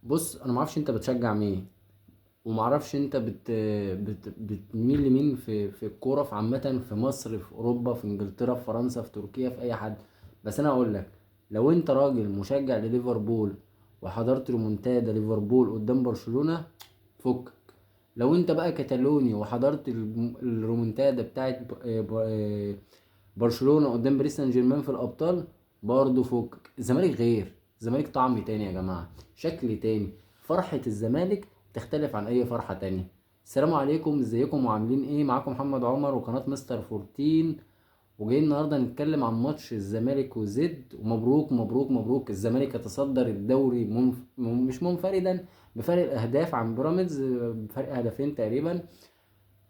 بص، انا ما اعرفش انت بتشجع مين، وما اعرفش انت بتميل لمين في الكوره، في عامه، في مصر، في اوروبا، في انجلترا، في فرنسا، في تركيا، في اي حد. بس انا اقول لك، لو انت راجل مشجع لليفربول وحضرت ريمونتادا ليفربول قدام برشلونه، فك. لو انت بقى كتالوني وحضرت الريمونتادا بتاعت برشلونة قدام باريس سان جيرمان في الابطال، برضه فكك. الزمالك غير، الزمالك طعم تاني يا جماعة، شكل تاني. فرحة الزمالك تختلف عن اي فرحة تانية. السلام عليكم، ازيكم وعاملين ايه؟ معاكم محمد عمر وقناة مستر فورتين، وجايين النهارده نتكلم عن ماتش الزمالك وزد. ومبروك مبروك مبروك، الزمالك يتصدر الدوري مش منفردا، بفرق الاهداف عن بيراميدز، بفرق هدفين تقريبا.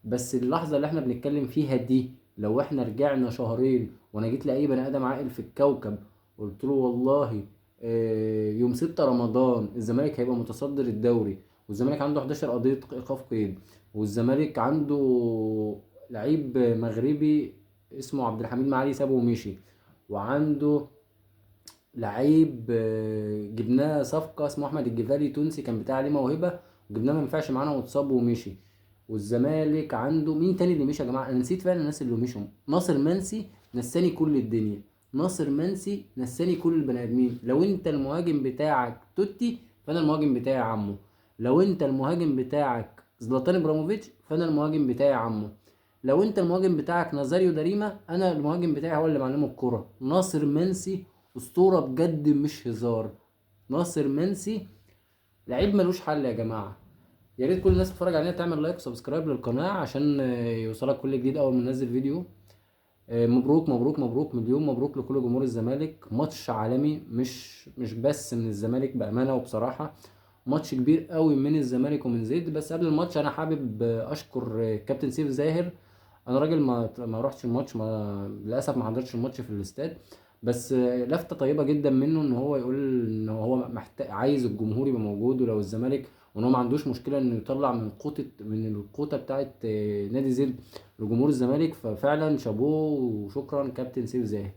بس اللحظة اللي احنا بنتكلم فيها دي، لو احنا رجعنا شهرين وانا جيت لأي بني ادم عاقل في الكوكب قلت له والله يوم 6 رمضان الزمالك هيبقى متصدر الدوري، والزمالك عنده 11 قضية ايقاف قيد، والزمالك عنده لعيب مغربي اسمه عبد الحميد معالي سابه ومشي، وعنده لعيب جبناه صفقة اسمه احمد الجفاري تونسي كان بتاع عليه موهبة، وجبناه ما ينفعش معانا واتصاب ومشي. والزمالك عنده مين تاني اللي مشي يا جماعه؟ انا نسيت فعلا الناس اللي مشوا. ناصر منسي نساني كل الدنيا، ناصر منسي نساني كل البني ادمين. لو انت المهاجم بتاعك توتي فانا المهاجم بتاعي عمو، لو انت المهاجم بتاعك زلاتان ابراهيموفيتش فانا المهاجم بتاعي عمو، لو انت المهاجم بتاعك نازاريو داريما انا المهاجم بتاعي هو اللي معلمه الكرة. ناصر منسي اسطوره بجد مش هزار. ناصر منسي لعيب ملوش حل يا جماعه. يا ريت كل الناس تتفرج علينا تعمل لايك وسبسكرايب للقناة عشان يوصلك كل جديد أول ما ننزل فيديو. مبروك مبروك مبروك، مليون مبروك لكل جمهور الزمالك. ماتش عالمي، مش بس من الزمالك، بأمانة وبصراحة ماتش كبير قوي من الزمالك ومن زيد. بس قبل الماتش أنا حابب أشكر كابتن سيف زاهر. انا راجل ما رحتش الماتش، للاسف ما حضرتش الماتش في الاستاد. بس لفتة طيبة جدا منه ان هو يقول ان هو عايز الجمهور يبقى موجود، ولو الزمالك، وان هو ما عندوش مشكلة انه يطلع من القوطة بتاعت نادي زد لجمهور الزمالك. ففعلا شابوه وشكرا كابتن سيف زاهر.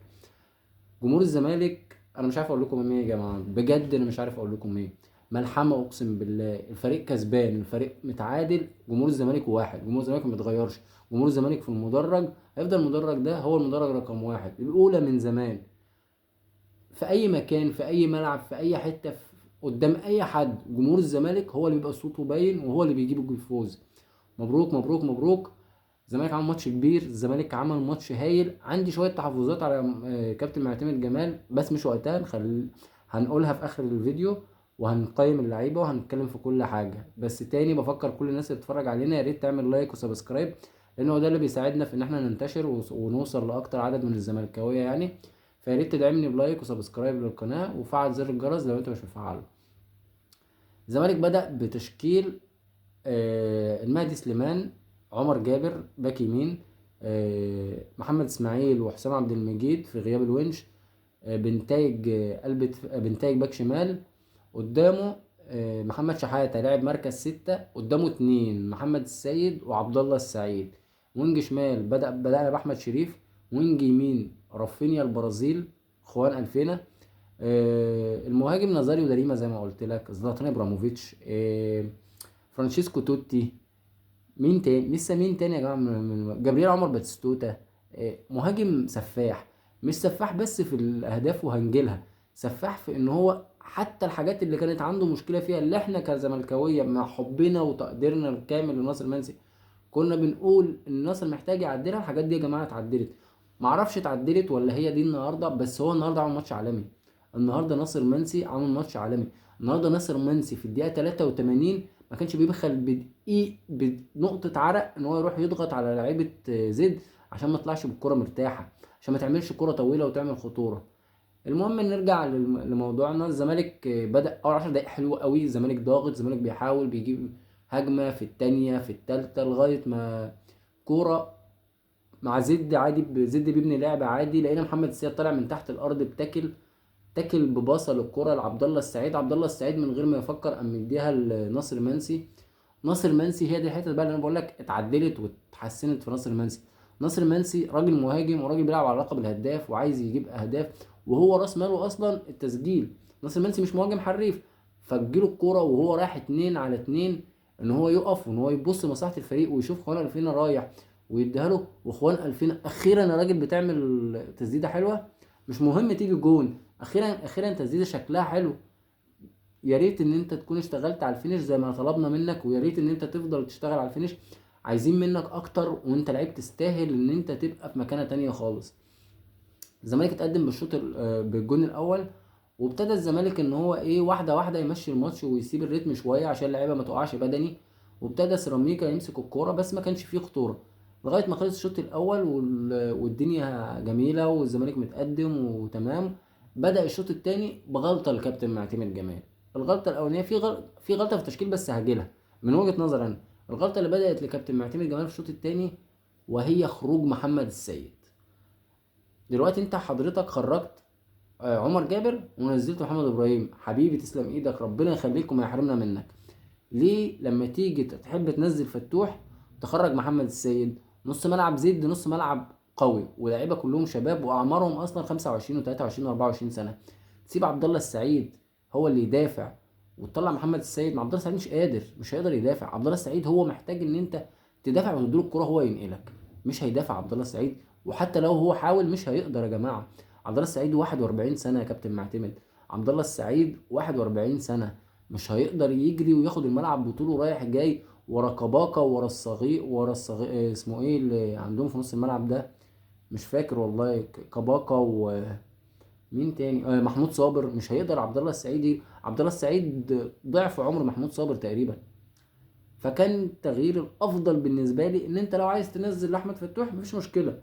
جمهور الزمالك انا مش عارف اقول لكم ايه يا جماعه، بجد انا مش عارف اقول لكم ايه. ملحمه اقسم بالله، الفريق كسبان، الفريق متعادل، جمهور الزمالك واحد، جمهور الزمالك ما بيتغيرش. جمهور الزمالك في المدرج هيفضل المدرج ده هو المدرج رقم واحد، الاولى من زمان. في اي مكان، في اي ملعب، في اي حته، قدام اي حد، جمهور الزمالك هو اللي بيبقى صوته باين وهو اللي بيجيب الفوز. مبروك مبروك مبروك. الزمالك عمل ماتش كبير، الزمالك عمل ماتش هايل. عندي شويه تحفظات على كابتن معتمد جمال بس مش وقتها، هنقولها في اخر الفيديو، وهنقيم اللعيبه وهنتكلم في كل حاجه. بس تاني بفكر كل الناس اللي بتتفرج علينا يا ريت تعمل لايك وسبسكرايب، لان هو ده اللي بيساعدنا في ان احنا ننتشر ونوصل لاكتر عدد من الزملكاويه يعني. فيا ريت تدعمني بلايك وسبسكرايب للقناه وفعل زر الجرس لو انت مش مفعله. الزمالك بدأ بتشكيل المهدي سليمان، عمر جابر باك يمين، محمد اسماعيل وحسام عبد المجيد في غياب الونش، بنتايج بنتايج باك شمال. قدامه محمد شحاتة لاعب مركز ستة، قدامه اتنين محمد السيد وعبد الله السعيد. وينج شمال بدأنا بأحمد شريف. وينج يمين رافينيا البرازيل، خوان ألفينا. المهاجم نازاريو داريما زي ما قلت لك، زلاتان ابراهيموفيتش، فرانشيسكو توتي. مين تاني لسه؟ مين تاني يا جماعه؟ جابرييل عمر باتستوتا. مهاجم سفاح، مش سفاح بس في الاهداف وهنجيلها، سفاح في ان هو حتى الحاجات اللي كانت عنده مشكله فيها، اللي احنا كزملكاويه مع حبنا وتقديرنا الكامل لناصر منسي كنا بنقول ان ناصر محتاج يعدلها، الحاجات دي يا جماعه اتعدلت. معرفش اتعدلت ولا هي دي النهارده، بس هو النهارده عمل ماتش عالمي. النهارده ناصر منسي عمل ماتش عالمي. النهارده ناصر منسي في الدقيقه 83 ما كانش بيبخل بدقيق بنقطة عرق ان هو يروح يضغط على لعيبة زد عشان ما تطلعش بالكرة مرتاحة، عشان ما تعملش كرة طويلة وتعمل خطورة. المهم نرجع لموضوعنا. الزمالك بدأ اول 10 دقايق حلوة قوي، الزمالك ضاغط، الزمالك بيحاول بيجيب هجمة في التانية في التالتة لغاية ما كورة مع زد عادي، زد بيبني لعب عادي، لقينا محمد السيد طالع من تحت الارض تاكل بباصة للكرة لعبد الله السعيد. عبد الله السعيد من غير ما يفكر قام مديها لناصر منسي. ناصر منسي هي دي الحته بقى اللي انا بقول لك اتعدلت واتحسنت في ناصر منسي. ناصر منسي راجل مهاجم وراجل بيلعب على لقب الهداف وعايز يجيب اهداف، وهو راس ماله اصلا التسجيل. ناصر منسي مش مهاجم حريف، فتجيله الكوره وهو رايح 2 على 2، ان هو يقف وان هو يبص لمصلحه الفريق ويشوف خوان الفينا رايح ويديها له، واخوان الفينا اخيرا الراجل بتعمل تسديده حلوه. مش مهم تيجي جون، اخيرا اخيرا تسديده شكلها حلو. يا ريت ان انت تكون اشتغلت على الفينش زي ما طلبنا منك، ويا ريت ان انت تفضل تشتغل على الفينش. عايزين منك اكتر، وانت لعيب تستاهل ان انت تبقى في مكانه تانية خالص. الزمالك اتقدم بالجون الاول، وابتدى الزمالك ان هو ايه واحده واحده يمشي الماتش ويسيب الريتم شويه عشان اللعيبه ما تقعش بدني، وابتدى سيراميكا يمسك الكوره بس ما كانش فيه خطوره لغايه ما خلص الشوط الاول والدنيا جميله والزمالك متقدم وتمام. بدأ الشوط الثاني بغلطه الكابتن معتمد جمال. الغلطه الاولانيه في غلطه في التشكيل بس هاجلها من وجهه نظري انا. الغلطه اللي بدأت لكابتن معتمد جمال في الشوط الثاني وهي خروج محمد السيد. دلوقتي انت حضرتك خرجت عمر جابر ونزلت محمد ابراهيم، حبيبي تسلم ايدك، ربنا يخليك وما يحرمنا منك. ليه لما تيجي تحب تنزل فتوح تخرج محمد السيد؟ نص ملعب زد نص ملعب قوي ولاعيبه كلهم شباب واعمارهم اصلا 25 و23 و24 سنه. تسيب عبد الله السعيد هو اللي يدافع وتطلع محمد السيد؟ عبد الله السعيد مش قادر، مش هيقدر يدافع. عبد الله السعيد هو محتاج ان انت تدافع وتديله الكرة هو ينقلك، مش هيدافع عبد الله السعيد. وحتى لو هو حاول مش هيقدر يا جماعه. عبد الله السعيد 41 سنه يا كابتن معتمد، عبد الله السعيد 41 سنه، مش هيقدر يجري وياخد الملعب بطوله رايح جاي ورا كباكا ورا الصغير اسمه ايه اللي عندهم في نص الملعب ده، مش فاكر والله. كباكا ومين تاني، محمود صابر. مش هيقدر عبد الله السعيد. عبد الله السعيد ضعف عمر محمود صابر تقريبا. فكان التغيير الافضل بالنسبه لي ان انت لو عايز تنزل احمد فتوح مفيش مشكله،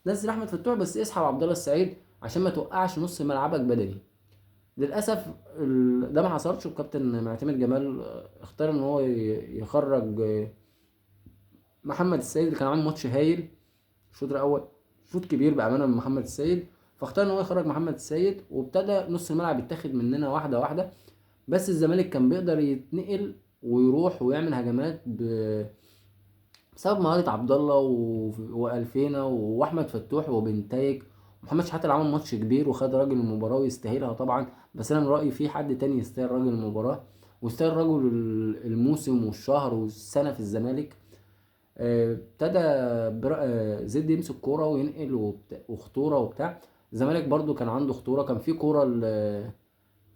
نزل احمد فتوح بس اسحب عبد الله السعيد عشان ما توقعش نص ملعبك بدني. للاسف ده ما حصلش، والكابتن معتمد جمال اختار ان هو يخرج محمد السيد اللي كان عامل ماتش هايل الشوط الاول، شوط كبير بامانه من محمد السيد. فاختار ان هو يخرج محمد السيد وابتدى نص الملعب يتاخد مننا واحده واحده. بس الزمالك كان بيقدر يتنقل ويروح ويعمل هجمات بسبب مهارة عبد الله والفينا واحمد فتوح وبنتايج. محمد شحاته اللي عمل ماتش كبير وخد راجل المباراة ويستاهلها طبعا، بس انا من رأيي في حد تاني يستاهل راجل المباراة ويستاهل رجل الموسم والشهر والسنة في الزمالك. ابتدى زد يمسك كورة وينقل وخطورة وبتاع. الزمالك برضو كان عنده خطورة، كان في كورة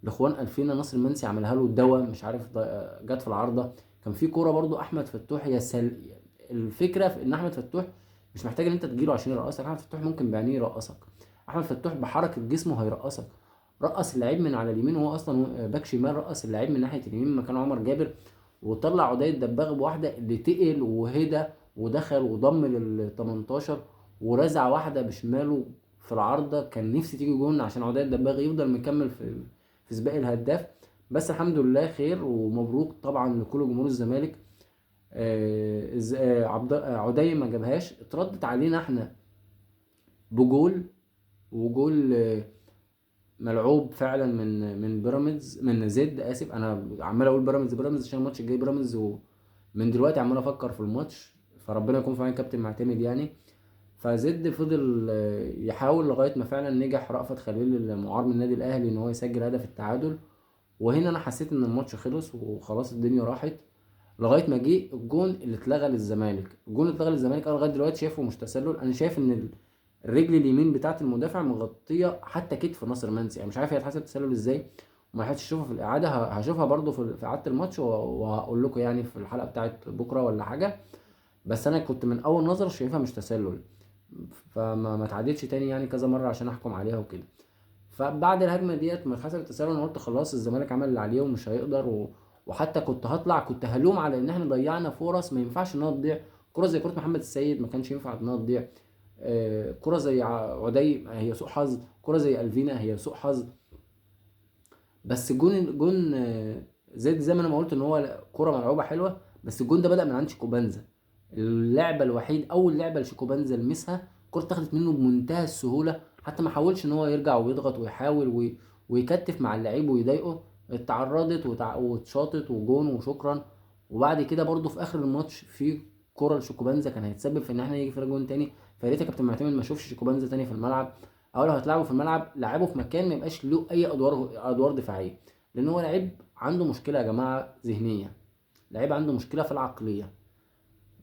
لاخوان الفينا ناصر المنسي عملها له الدوا مش عارف جت في العارضة. كان في كورة برضو احمد فتوح الفكره في ان احمد فتوح مش محتاج ان انت تجيله عشان يرقصك. احمد فتوح ممكن بعينيه يرقصك، احمد فتوح بحركه جسمه هيرقصك. رقص اللعيب من على اليمين وهو اصلا باك شمال، رقص اللعيب من ناحيه اليمين مكان عمر جابر، وطلع عدي الدباغ بواحده اللي تقل وهدى ودخل وضم لل 18 ورزع واحده بشماله في العارضه. كان نفسي تيجي جون عشان عدي الدباغ يفضل مكمل في سباق الهداف. بس الحمد لله خير ومبروك طبعا لكل جمهور الزمالك. عدي ما جابهاش، اتردت علينا احنا بجول، وجول ملعوب فعلا من بيراميدز، من زد اسف. انا عمال اقول بيراميدز عشان الماتش الجاي بيراميدز، ومن دلوقتي عمال افكر في الماتش، فربنا يكون في عين كابتن معتمد يعني. فزد فضل يحاول لغايه ما فعلا نجح رأفت خليل المعار من النادي الاهلي ان هو يسجل هدف التعادل. وهنا انا حسيت ان الماتش خلص وخلاص الدنيا راحت لغايه ما جه الجون اللي اتلغى للزمالك. الجون اللي اتلغى للزمالك انا لغايه دلوقتي شايفه مش تسلل. انا شايف ان الرجل اليمين بتاعه المدافع مغطيه حتى كتف ناصر منسي، يعني مش عارف هي اتحسب تسلل ازاي، وما لحقتش اشوفها في الاعاده. هشوفها برده في اعاده الماتش وهقول لكم يعني في الحلقه بتاعه بكره ولا حاجه. بس انا كنت من اول نظره شايفها مش تسلل، فما ما اتعادتش تاني يعني كذا مره عشان احكم عليها وكده. فبعد الهجمه ديت ما اتحسب التسلل انا قلت خلاص الزمالك عمل اللي عليه ومش هيقدر وحتى كنت هطلع كنت هلوم على ان احنا ضيعنا فرص ما ينفعش انها تضيع. كرة زي كرة محمد السيد ما كانش ينفع انها تضيع. كرة زي عدي هي سوء حظ، كرة زي الفينا هي سوء حظ. بس جون زي ما انا ما قلت ان هو كرة ملعوبة حلوة، بس الجون ده بدأ من عند شيكوبانزا. اللعبة الوحيد اول لعبة لشيكوبانزا لمسها كرة اتاخدت منه بمنتهى السهولة، حتى ما حاولش ان هو يرجع ويضغط ويحاول ويكتف مع اللعيب ويضايقه. اتعرضت واتشاطت وجون وشكرا. وبعد كده برضو في اخر الماتش في كرة لشيكوبانزا كان هيتسبب في ان احنا يجي فينا جون تاني. فيا ريت يا كابتن معتمد ما اشوفش شيكوبانزا تاني في الملعب، او لو هتلعبه في الملعب لعبه في مكان ما يبقاش له اي ادوار دفاعيه. لان هو لعيب عنده مشكله يا جماعه ذهنيه، لعيب عنده مشكله في العقليه.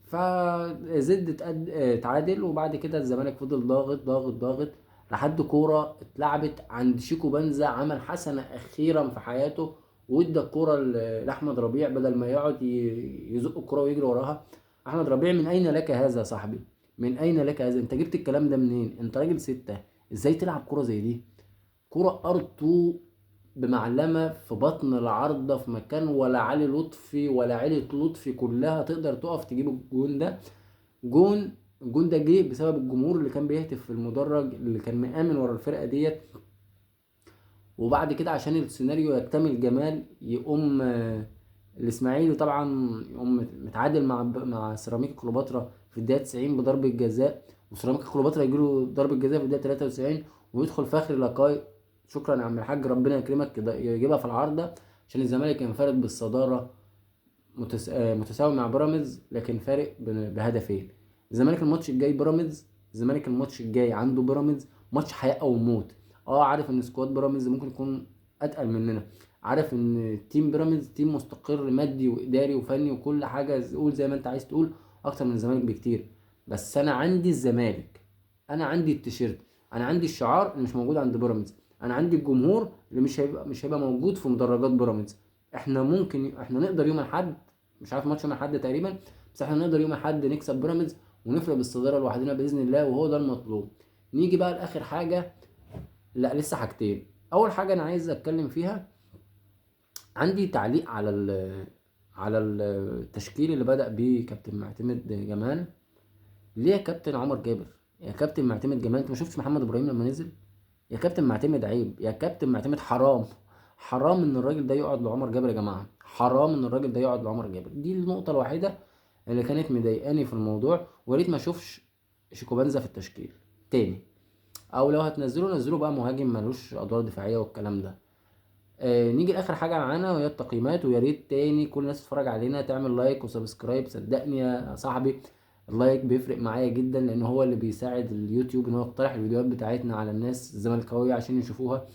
فزد اتعادل، وبعد كده الزمالك فضل ضاغط ضاغط ضاغط لحد كوره اتلعبت عند شيكو بنزا، عمل حسنه اخيرا في حياته، وادى الكوره لاحمد ربيع بدل ما يقعد يزق الكوره ويجري وراها. احمد ربيع، من اين لك هذا يا صاحبي؟ من اين لك هذا؟ انت جبت الكلام ده منين؟ انت راجل ستة، ازاي تلعب كوره زي دي؟ كوره ار2 بمعلمه في بطن العارضه في مكان ولا علي لطفي ولا عيلة لطفي كلها تقدر تقف تجيب الجون ده. الجون ده جه بسبب الجمهور اللي كان بيهتف في المدرج، اللي كان مآمن ورا الفرقه ديت. وبعد كده عشان السيناريو يكتمل جمال، يقوم الاسماعيلي طبعا يقوم متعادل مع سيراميكا كليوباترا في الدقيقه 90 بضربه جزاء، وسيراميكا كليوباترا يجيله ضربه جزاء في الدقيقه 93، ويدخل فخري لقاي، شكرا يا عم الحاج ربنا يكرمك كده، يجيبها في العارضه عشان الزمالك ينفرد بالصداره متساوي مع بيراميدز، لكن فارق بهدفين. الزمالك الماتش الجاي بيراميدز، الزمالك الماتش الجاي عنده بيراميدز، ماتش حياه او موت. عارف ان سكواد بيراميدز ممكن يكون اتقل مننا، عارف ان تيم بيراميدز تيم مستقر مادي واداري وفني وكل حاجه، قول زي ما انت عايز تقول، اكتر من الزمالك بكتير. بس انا عندي الزمالك، انا عندي التيشيرت، انا عندي الشعار اللي مش موجود عند بيراميدز، انا عندي الجمهور اللي مش هيبقى موجود في مدرجات بيراميدز. احنا نقدر يوم الاحد، مش عارف ماتش يوم الاحد تقريبا، بس احنا نقدر يوم الاحد نكسب بيراميدز ونفرق بالصداره لوحدنا باذن الله، وهو ده المطلوب. نيجي بقى لاخر حاجه، لا لسه حاجتين. اول حاجه انا عايز اتكلم فيها، عندي تعليق على التشكيل اللي بدأ بيه كابتن معتمد جمال. ليه يا كابتن عمر جابر؟ يا كابتن معتمد جمال، انت ما شفتش محمد ابراهيم لما نزل؟ يا كابتن معتمد عيب، يا كابتن معتمد حرام، حرام ان الراجل ده يقعد لعمر جابر يا جماعه، حرام ان الراجل ده يقعد لعمر جابر. دي النقطه الوحيده اللي كانت مضايقاني في الموضوع، وريت ما اشوفش شيكوبانزا في التشكيل تاني، او لو هتنزله نزله بقى مهاجم ملوش ادوار دفاعيه والكلام ده. نيجي لاخر حاجه معانا وهي التقييمات، ويا ريت تاني كل الناس تتفرج علينا تعمل لايك وسبسكرايب، صدقني يا صاحبي اللايك بيفرق معايا جدا، لان هو اللي بيساعد اليوتيوب ان هو يقترح الفيديوهات بتاعتنا على الناس الزملكاويه عشان يشوفوها،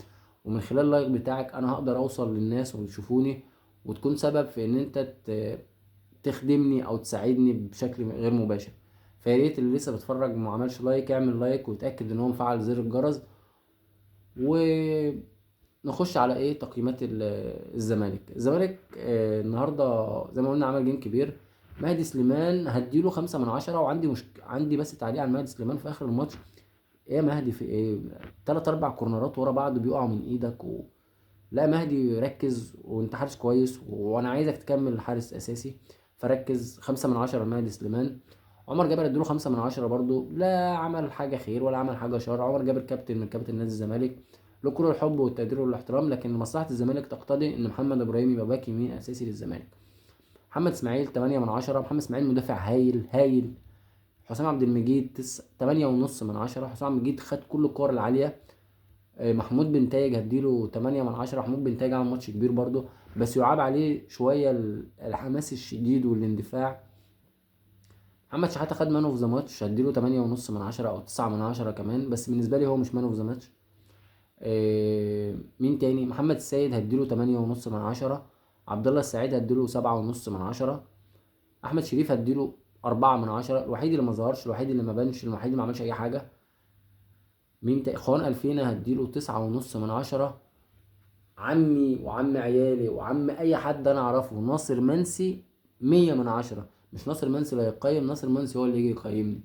ومن خلال اللايك بتاعك انا هقدر اوصل للناس ويشوفوني، وتكون سبب في ان انت تخدمني او تساعدني بشكل غير مباشر. فيا ريت اللي لسه بيتفرج وما عملش لايك يعمل لايك ويتاكد ان هو مفعل زر الجرس. ونخش على ايه تقييمات الزمالك النهارده زي ما قلنا عمل جيم كبير. مهدي سليمان هديله 5/10، وعندي عندي بس تعليق عن مهدي سليمان في اخر الماتش. ايه يا مهدي في ايه؟ 3 4 كورنرات ورا بعض بيقعوا من ايدك لا مهدي ركز، وانت حارس كويس وانا عايزك تكمل حارس اساسي، فركز. 5/10 لمهدي سليمان. عمر جابر اديله 5/10 برضو، لا عمل حاجة خير ولا عمل حاجة شر. عمر جابر كابتن من كابتن نادي الزمالك، له كل الحب والتقدير والاحترام، لكن مصلحة الزمالك تقتضي ان محمد ابراهيم يبقى باك يمين اساسي للزمالك. محمد اسماعيل 8/10، محمد اسماعيل مدافع هايل هايل. حسام عبد المجيد 8.5/10، حسام عبد المجيد خد كل الكور العالية. محمود بنتايج هديله 8/10، محمود بنتايج عمل ماتش كبير برضه، بس يعاب عليه شوية الحماس الشديد والاندفاع. محمد شحاتة خد مان اوف ذا ماتش، هديله 8.5/10 او 9/10 كمان، بس بالنسبة لي هو مش مان اوف ذا ماتش. مين تاني؟ محمد السيد هديله 8.5/10، عبد الله السعيد هديله 7.5/10، احمد شريف هديله 4/10، الوحيد اللي ما ظهرش، الوحيد اللي ما بانش، الوحيد اللي ما عملش اي حاجة. مين تاني؟ خوان الفينا هديله 9.5/10. عمي وعم عيالي وعم اي حد انا اعرفه ناصر منسي 100/10، مش ناصر منسي اللي هيقيم، ناصر منسي هو اللي يجي يقيمني.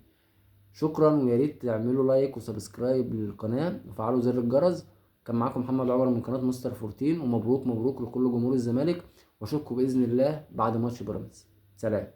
شكرا، ويا ريت تعملوا لايك وسبسكرايب للقناه وفعلوا زر الجرس. كان معاكم محمد عمر من قناه مستر 14، ومبروك مبروك لكل جمهور الزمالك، واشوفكم باذن الله بعد ماتش بيراميدز. سلام.